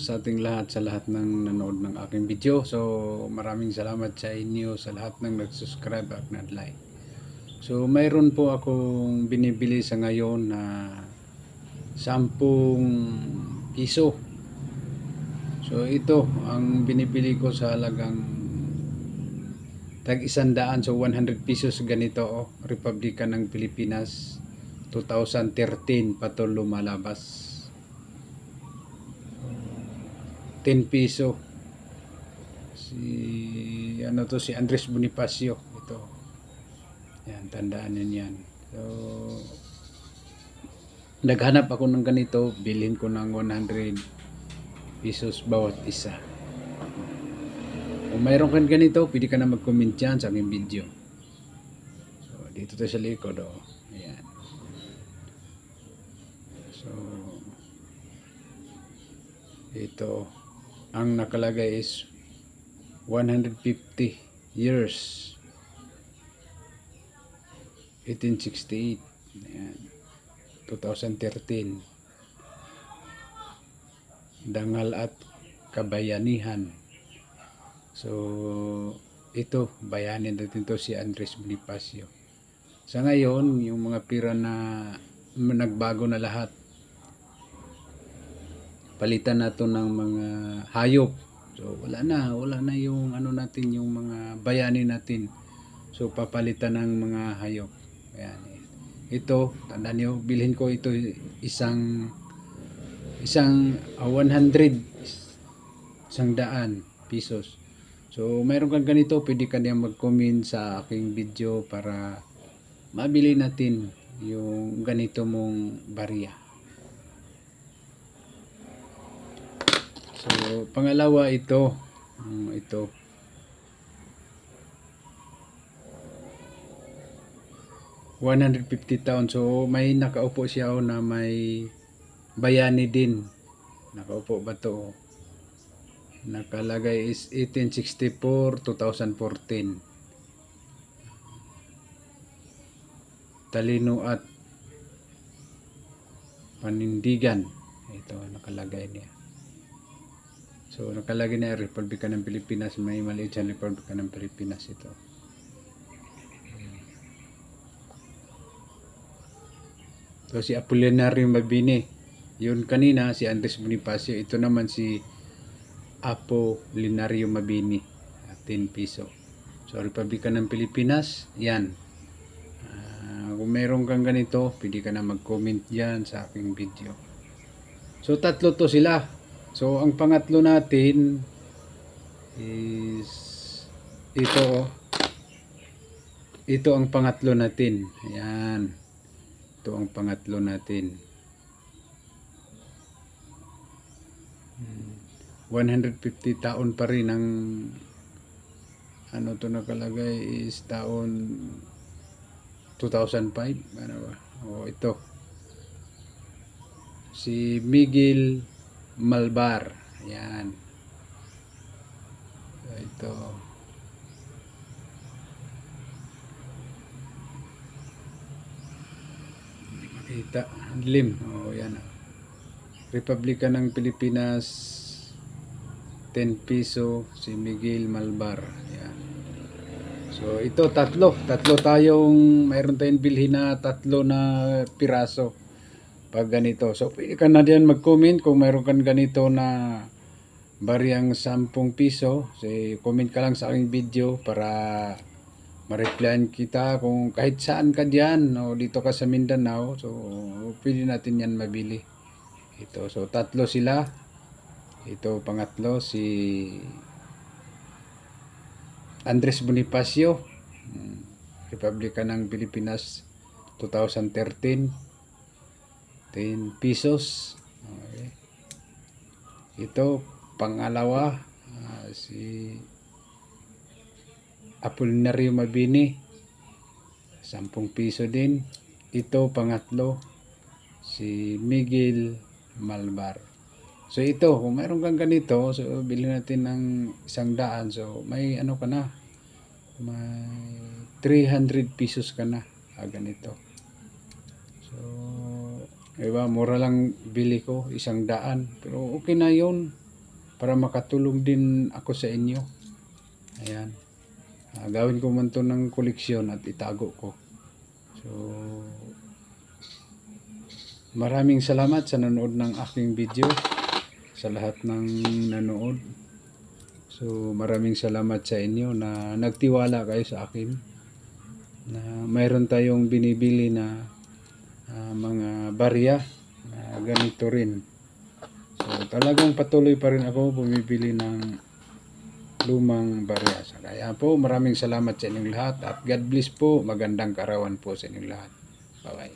sa ating lahat, sa lahat ng nanood ng aking video. So maraming salamat sa inyo, sa lahat ng nag-subscribe at nag-like. So mayroon po akong binibili sa ngayon na 10 piso. So ito ang binibili ko sa halagang tag 100. So 100 pesos ganito, Republika ng Pilipinas 2013 pa to lumalabas. 10 piso. Si Andres Bonifacio ito. Yan, tandaan niyo yan. So naghanap ako ng ganito, bilhin ko ng 100 pesos bawat isa. Kung mayroon kang ganito, pwede ka na mag-comment dyan sa aking video. So dito tayo sa likod, ayan. So ito ang nakalagay is 150 years 1868. Ayan. 2013 Dangal at Kabayanihan. So ito, bayanin natin to si Andres Bonifacio. Sa ngayon, yung mga pira na nagbago na lahat. Palitan na to ng mga hayop. So wala na yung natin, yung mga bayani natin. So papalitan ng mga hayop. Ayan. Ito, tandaan niyo, bilhin ko ito isang 100 pesos. So mayroon kang ganito, pwede ka niya mag-comment sa aking video para mabili natin yung ganito mong barya. So pangalawa ito 150 taon. So may nakaupo siya na may bayani din. Nakaupo ba to? Nakalagay is 1864 2014. Talino at Panindigan. Ito nakalagay niya. So nakalagay na Republika ng Pilipinas, may maliit sa Republika ng Pilipinas ito. So si Apolinario Mabini, yun kanina si Andres Bonifacio, ito naman si Apolinario Mabini, 10 piso. So Republika ng Pilipinas, yan. Kung meron kang ganito, pwede ka na mag-comment dyan sa aking video. So tatlo to sila. So ang pangatlo natin is ito, ito ang pangatlo natin. Ayan. Ito ang pangatlo natin. 150 taon pa rin ang to nakalagay is taon 2005. Ano ba? Ito. Si Miguel Malvar. Ayan. So, ito. Hindi makita. Lim. Yan. Republika ng Pilipinas 10 piso si Miguel Malvar. Ayan. So ito tatlo tayong mayroon tayong bilhin na tatlo na piraso pag ganito. So pwede ka na diyan mag-comment kung mayroon kang ganito na bariyang 10 piso. So comment ka lang sa aking video para ma-replyan kita kung kahit saan ka diyan o dito ka sa Mindanao. So pwede natin yan mabili. Ito, so tatlo sila. Ito pangatlo si Andres Bonifacio, Republika ng Pilipinas 2013, 10 pesos. Okay. Ito pangalawa si Apolinario Mabini, 10 piso din. Ito pangatlo si Miguel Malvar. So ito, kung mayroon kang ganito, so bilhin natin ng 100. So may ka na, may 300 pesos ka na. Ganito. So diba, mura lang bili ko, 100. Pero okay na yun. para makatulong din ako sa inyo. Ayan. Gawin ko man to ng koleksyon at itago ko. So, maraming salamat sa nanood ng aking video, sa lahat ng nanood. So, maraming salamat sa inyo na nagtiwala kayo sa akin na mayroon tayong binibili na mga barya na ganito rin. So, talagang patuloy pa rin ako bumibili ng lumang barya. So, kaya po, maraming salamat sa inyong lahat at God bless po. Magandang karawan po sa inyong lahat. Bye-bye.